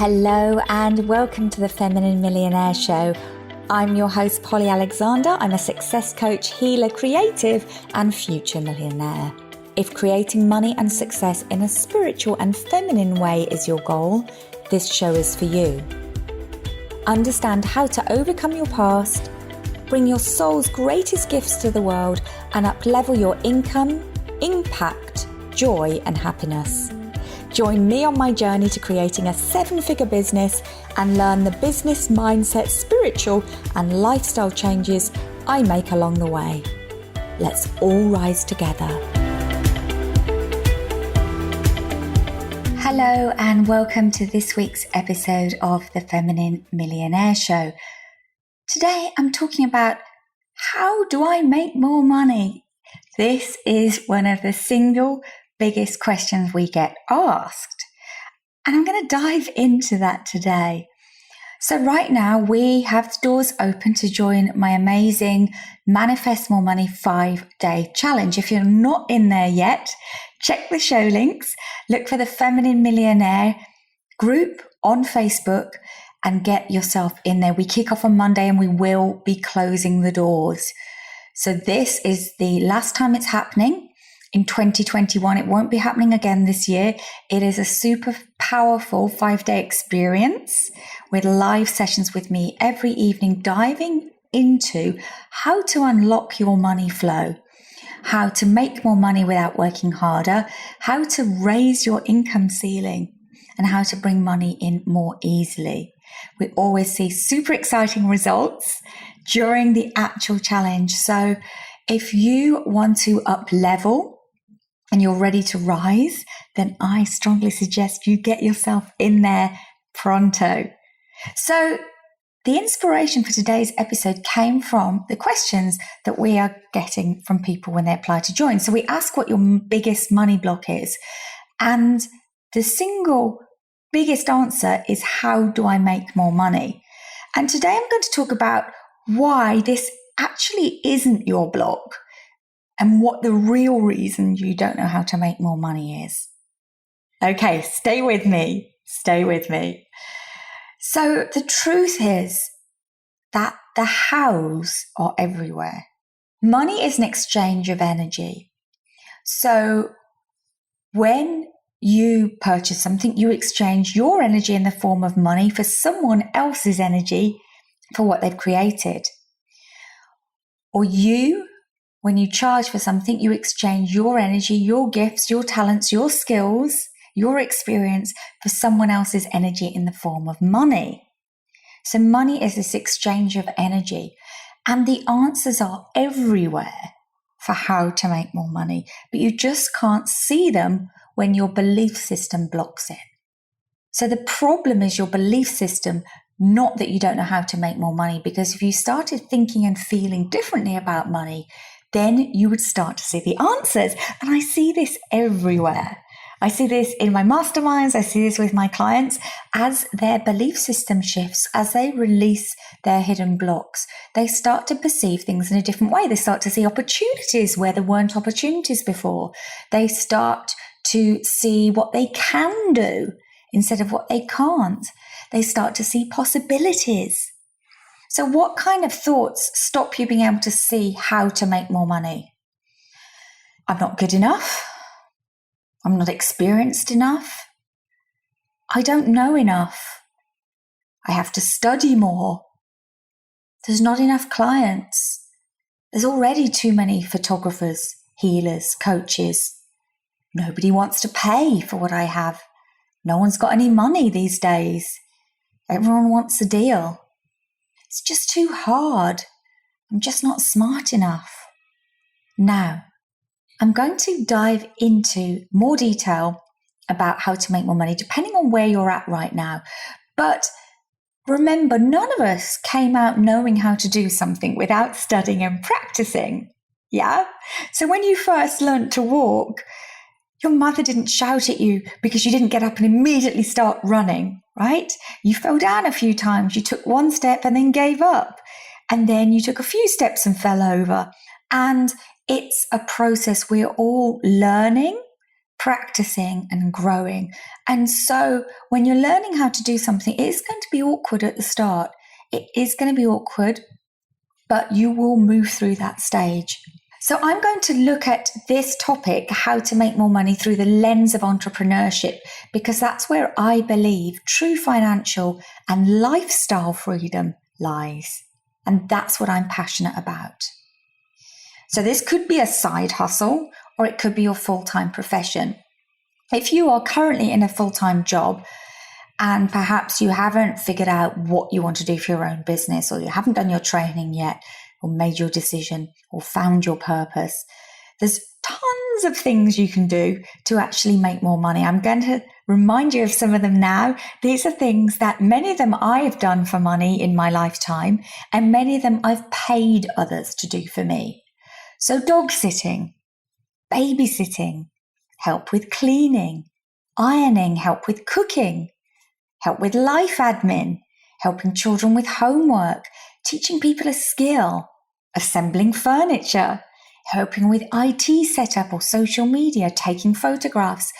Hello and welcome to the Feminine Millionaire Show. I'm your host, Alexandre. I'm a success coach, healer, creative, and future millionaire. If creating money and success in a spiritual and feminine way is your goal, this show is for you. Understand how to overcome your past, bring your soul's greatest gifts to the world, and up-level your income, impact, joy, and happiness. Join me on my journey to creating a 7-figure business and learn the business mindset, spiritual, and lifestyle changes I make along the way. Let's all rise together. Hello and welcome to this week's episode of the Feminine Millionaire Show. Today I'm talking about how do I make more money? This is one of the single biggest questions we get asked. And I'm going to dive into that today. So right now we have the doors open to join my amazing Manifest More Money 5-day challenge. If you're not in there yet, check the show links, look for the Feminine Millionaire group on Facebook and get yourself in there. We kick off on Monday and we will be closing the doors. So this is the last time it's happening. In 2021, it won't be happening again this year. It is a super powerful 5-day experience with live sessions with me every evening, diving into how to unlock your money flow, how to make more money without working harder, how to raise your income ceiling, and how to bring money in more easily. We always see super exciting results during the actual challenge. So if you want to up level, and you're ready to rise, then I strongly suggest you get yourself in there pronto. So the inspiration for today's episode came from the questions that we are getting from people when they apply to join. So we ask what your biggest money block is. And the single biggest answer is, how do I make more money? And today I'm going to talk about why this actually isn't your block, and what the real reason you don't know how to make more money is. Okay, stay with me. So the truth is that the hows are everywhere. Money is an exchange of energy. So when you purchase something, you exchange your energy in the form of money for someone else's energy for what they've created. Or when you charge for something, you exchange your energy, your gifts, your talents, your skills, your experience for someone else's energy in the form of money. So money is this exchange of energy. And the answers are everywhere for how to make more money, but you just can't see them when your belief system blocks it. So the problem is your belief system, not that you don't know how to make more money, because if you started thinking and feeling differently about money, then you would start to see the answers. And I see this everywhere. I see this in my masterminds. I see this with my clients. As their belief system shifts, as they release their hidden blocks, they start to perceive things in a different way. They start to see opportunities where there weren't opportunities before. They start to see what they can do instead of what they can't. They start to see possibilities. So what kind of thoughts stop you being able to see how to make more money? I'm not good enough. I'm not experienced enough. I don't know enough. I have to study more. There's not enough clients. There's already too many photographers, healers, coaches. Nobody wants to pay for what I have. No one's got any money these days. Everyone wants a deal. It's just too hard. I'm just not smart enough. Now, I'm going to dive into more detail about how to make more money, depending on where you're at right now. But remember, none of us came out knowing how to do something without studying and practicing. Yeah? So when you first learned to walk, your mother didn't shout at you because you didn't get up and immediately start running, right? You fell down a few times. You took one step and then gave up. And then you took a few steps and fell over. And it's a process we're all learning, practicing and growing. And so when you're learning how to do something, it's going to be awkward at the start. It is going to be awkward, but you will move through that stage. So I'm going to look at this topic, how to make more money, through the lens of entrepreneurship, because that's where I believe true financial and lifestyle freedom lies. And that's what I'm passionate about. So this could be a side hustle, or it could be your full-time profession. If you are currently in a full-time job and perhaps you haven't figured out what you want to do for your own business, or you haven't done your training yet, or made your decision, or found your purpose, there's tons of things you can do to actually make more money. I'm going to remind you of some of them now. These are things that many of them I've done for money in my lifetime, and many of them I've paid others to do for me. So dog sitting, babysitting, help with cleaning, ironing, help with cooking, help with life admin, helping children with homework, teaching people a skill, assembling furniture, helping with IT setup or social media, taking photographs.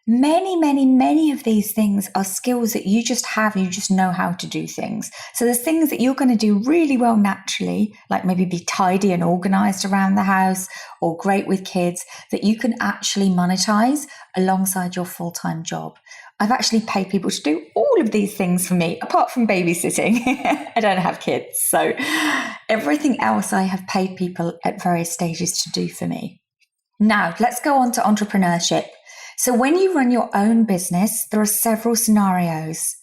Many of these things are skills that you just have, you just know how to do things. So there's things that you're going to do really well naturally, like maybe be tidy and organized around the house, or great with kids, that you can actually monetize alongside your full-time job. I've actually paid people to do all of these things for me, apart from babysitting. I don't have kids. So everything else I have paid people at various stages to do for me. Now, let's go on to entrepreneurship. So when you run your own business, there are several scenarios.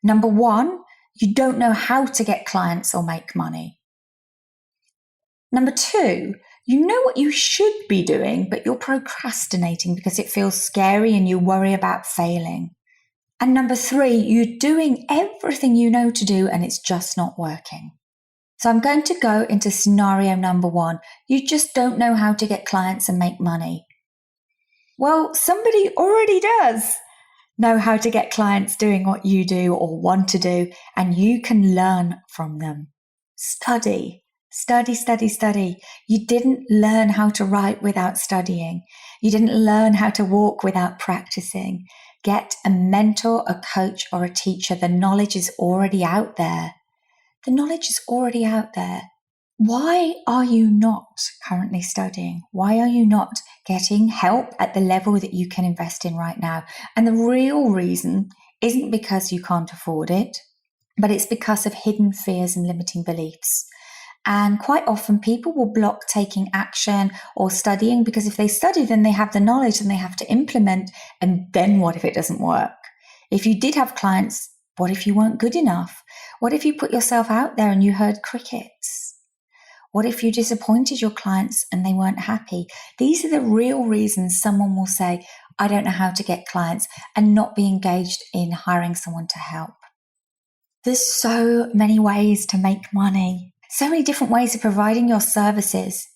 Number one, you don't know how to get clients or make money. Number two, you know what you should be doing, but you're procrastinating because it feels scary and you worry about failing. And number three, you're doing everything you know to do and it's just not working. So I'm going to go into scenario number one. You just don't know how to get clients and make money. Well, somebody already does know how to get clients doing what you do or want to do, and you can learn from them. Study. You didn't learn how to write without studying. You didn't learn how to walk without practicing. Get a mentor, a coach, or a teacher. The knowledge is already out there. Why are you not currently studying? Why are you not getting help at the level that you can invest in right now? And the real reason isn't because you can't afford it, but it's because of hidden fears and limiting beliefs. And quite often people will block taking action or studying because if they study, then they have the knowledge and they have to implement. And then what if it doesn't work? If you did have clients, what if you weren't good enough? What if you put yourself out there and you heard crickets? What if you disappointed your clients and they weren't happy? These are the real reasons someone will say, I don't know how to get clients, and not be engaged in hiring someone to help. There's so many ways to make money, so many different ways of providing your services.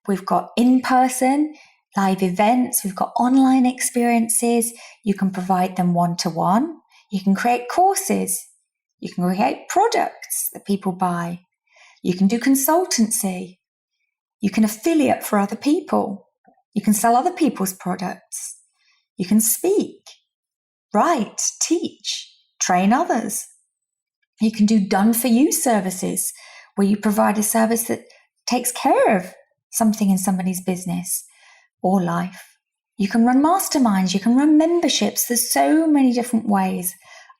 We've got in-person, live events, we've got online experiences. You can provide them one-to-one. You can create courses. You can create products that people buy. You can do consultancy. You can affiliate for other people. You can sell other people's products. You can speak, write, teach, train others. You can do done-for-you services, where you provide a service that takes care of something in somebody's business or life. You can run masterminds. You can run memberships. There's so many different ways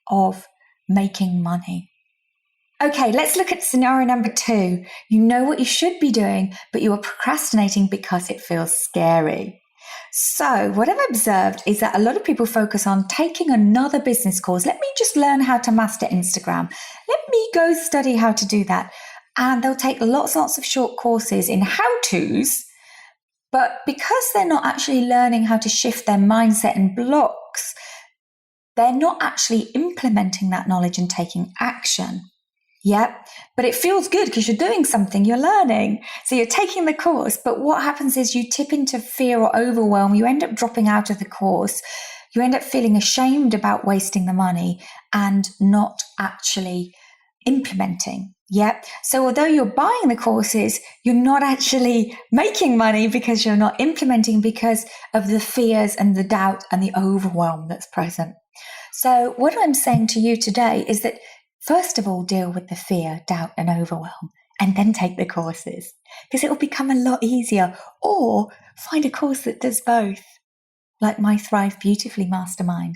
of making money. Okay, let's look at scenario number two. You know what you should be doing, but you are procrastinating because it feels scary. So what I've observed is that a lot of people focus on taking another business course. Let me just learn how to master Instagram. Let me go study how to do that. And they'll take lots of short courses in how-tos, but because they're not actually learning how to shift their mindset and blocks, they're not actually implementing that knowledge and taking action. Yep, but it feels good because you're doing something, you're learning. So you're taking the course, but what happens is you tip into fear or overwhelm. You end up dropping out of the course. You end up feeling ashamed about wasting the money and not actually implementing. Yep. So although you're buying the courses, you're not actually making money because you're not implementing, because of the fears and the doubt and the overwhelm that's present. So what I'm saying to you today is that, first of all, deal with the fear, doubt, and overwhelm, and then take the courses, because it will become a lot easier. Or find a course that does both, like my Thrive Beautifully Mastermind.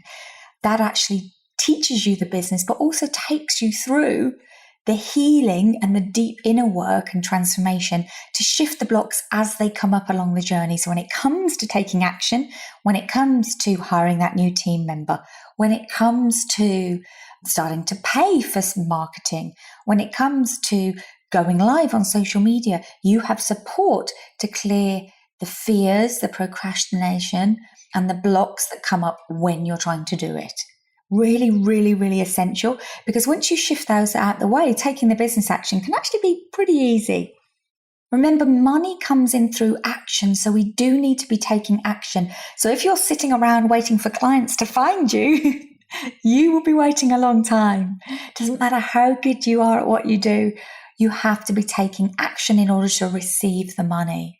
That actually teaches you the business, but also takes you through the healing and the deep inner work and transformation to shift the blocks as they come up along the journey. So when it comes to taking action, when it comes to hiring that new team member, when it comes to starting to pay for some marketing, when it comes to going live on social media, you have support to clear the fears, the procrastination, and the blocks that come up when you're trying to do it. Really, really, really essential, because once you shift those out the way, taking the business action can actually be pretty easy. Remember, money comes in through action, so we do need to be taking action. So if you're sitting around waiting for clients to find you, you will be waiting a long time. Doesn't matter how good you are at what you do, you have to be taking action in order to receive the money.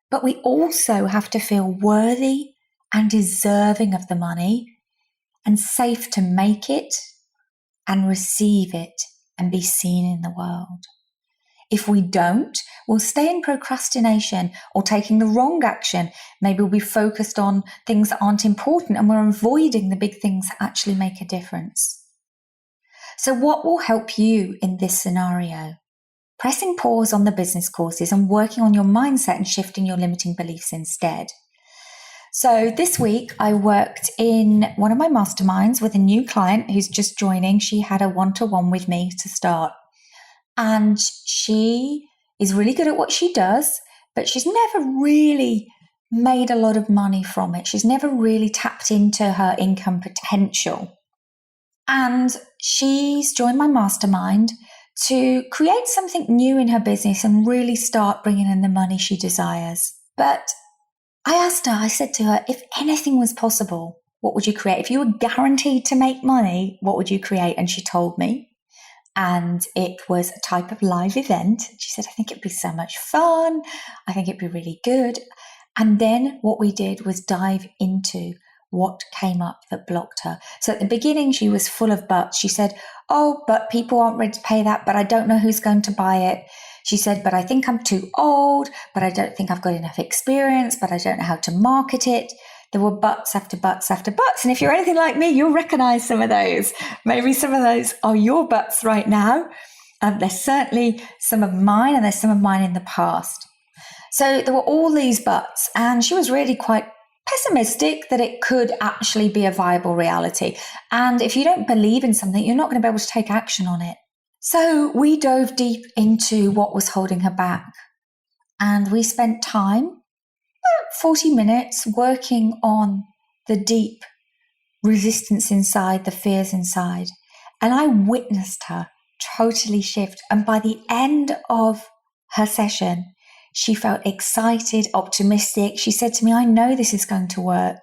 But we also have to feel worthy and deserving of the money, and safe to make it and receive it and be seen in the world. If we don't, we'll stay in procrastination or taking the wrong action. Maybe we'll be focused on things that aren't important, and we're avoiding the big things that actually make a difference. So what will help you in this scenario? Pressing pause on the business courses and working on your mindset and shifting your limiting beliefs instead. So this week I worked in one of my masterminds with a new client who's just joining. She had a one-to-one with me to start. And she is really good at what she does, but she's never really made a lot of money from it. She's never really tapped into her income potential. And she's joined my mastermind to create something new in her business and really start bringing in the money she desires. But I asked her, I said to her, if anything was possible, what would you create? If you were guaranteed to make money, what would you create? And she told me. And it was a type of live event. She said, I think it'd be so much fun. I think it'd be really good. And then what we did was dive into what came up that blocked her. So at the beginning, she was full of buts. She said, oh, but people aren't ready to pay that, but I don't know who's going to buy it. She said, but I think I'm too old, but I don't think I've got enough experience, but I don't know how to market it. There were buts after buts after buts. And if you're anything like me, you'll recognize some of those. Maybe some of those are your buts right now. There's certainly some of mine, and there's some of mine in the past. So there were all these buts, and she was really quite pessimistic that it could actually be a viable reality. And if you don't believe in something, you're not going to be able to take action on it. So we dove deep into what was holding her back. And we spent time, about 40 minutes, working on the deep resistance inside, the fears inside. And I witnessed her totally shift. And by the end of her session, she felt excited, optimistic. She said to me, I know this is going to work.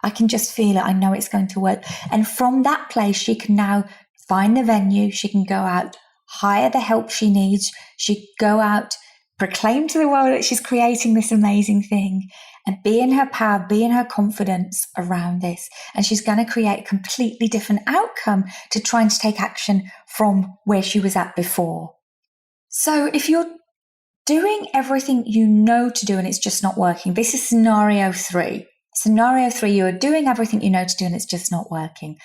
I can just feel it. I know it's going to work. And from that place, she can now find the venue. She can go out, hire the help she needs. She can go out, proclaim to the world that she's creating this amazing thing, and be in her power, be in her confidence around this. And she's going to create a completely different outcome to trying to take action from where she was at before. So if you're doing everything you know to do and it's just not working, this is scenario 3. Scenario 3, you are doing everything you know to do and it's just not working.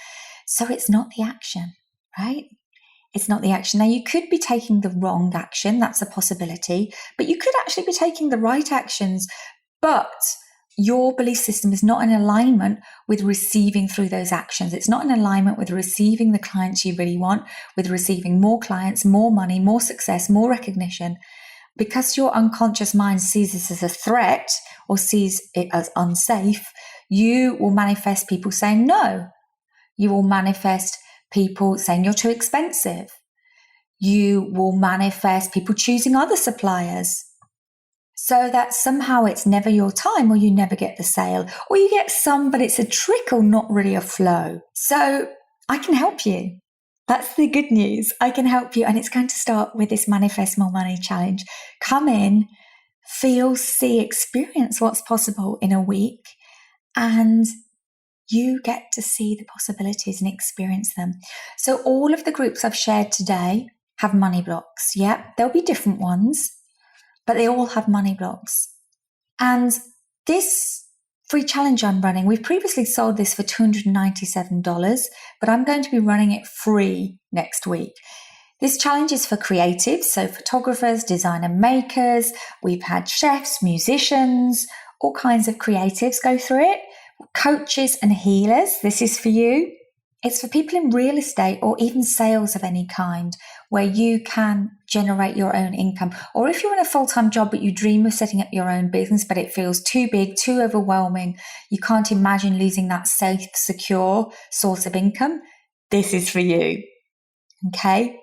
So it's not the action, right? It's not the action. Now, you could be taking the wrong action. That's a possibility. But you could actually be taking the right actions. But your belief system is not in alignment with receiving through those actions. It's not in alignment with receiving the clients you really want, with receiving more clients, more money, more success, more recognition. Because your unconscious mind sees this as a threat or sees it as unsafe, you will manifest people saying no. You will manifest people saying you're too expensive. You will manifest people choosing other suppliers. So that somehow it's never your time, or you never get the sale, or you get some, but it's a trickle, not really a flow. So I can help you. That's the good news. I can help you. And it's going to start with this Manifest More Money challenge. Come in, feel, see, experience what's possible in a week. And you get to see the possibilities and experience them. So all of the groups I've shared today have money blocks. Yeah, there'll be different ones, but they all have money blocks. And this free challenge I'm running, we've previously sold this for $297, but I'm going to be running it free next week. This challenge is for creatives, so photographers, designer makers. We've had chefs, musicians, all kinds of creatives go through it. Coaches and healers, this is for you. It's for people in real estate or even sales of any kind, where you can generate your own income. Or if you're in a full-time job, but you dream of setting up your own business, but it feels too big, too overwhelming, you can't imagine losing that safe, secure source of income, this is for you. Okay?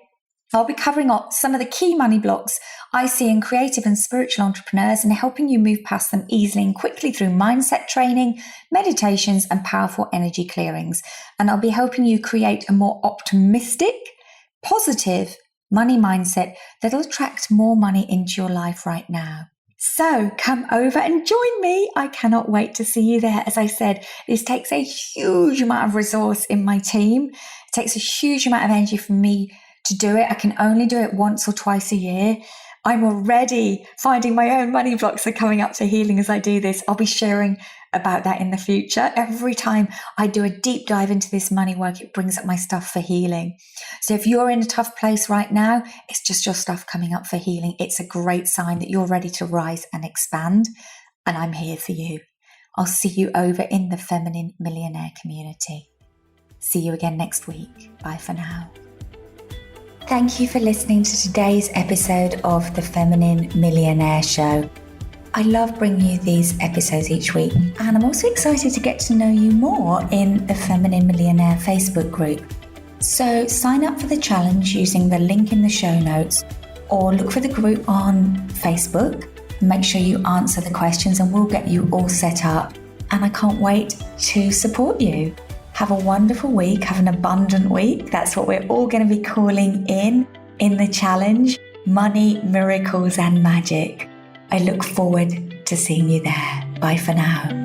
I'll be covering up some of the key money blocks I see in creative and spiritual entrepreneurs and helping you move past them easily and quickly through mindset training, meditations, and powerful energy clearings. And I'll be helping you create a more optimistic, positive money mindset that'll attract more money into your life right now. So come over and join me. I cannot wait to see you there. As I said, this takes a huge amount of resource in my team. It takes a huge amount of energy for me to do it. I can only do it once or twice a year. I'm already finding my own money blocks are coming up for healing as I do this. I'll be sharing about that in the future. Every time I do a deep dive into this money work, it brings up my stuff for healing. So if you're in a tough place right now, it's just your stuff coming up for healing. It's a great sign that you're ready to rise and expand. And I'm here for you. I'll see you over in the Feminine Millionaire community. See you again next week. Bye for now. Thank you for listening to today's episode of the Feminine Millionaire Show. I love bringing you these episodes each week, and I'm also excited to get to know you more in the Feminine Millionaire Facebook group. So sign up for the challenge using the link in the show notes, or look for the group on Facebook. Make sure you answer the questions and we'll get you all set up. And I can't wait to support you. Have a wonderful week. Have an abundant week. That's what we're all going to be calling in the challenge. Money, miracles, and magic. I look forward to seeing you there. Bye for now.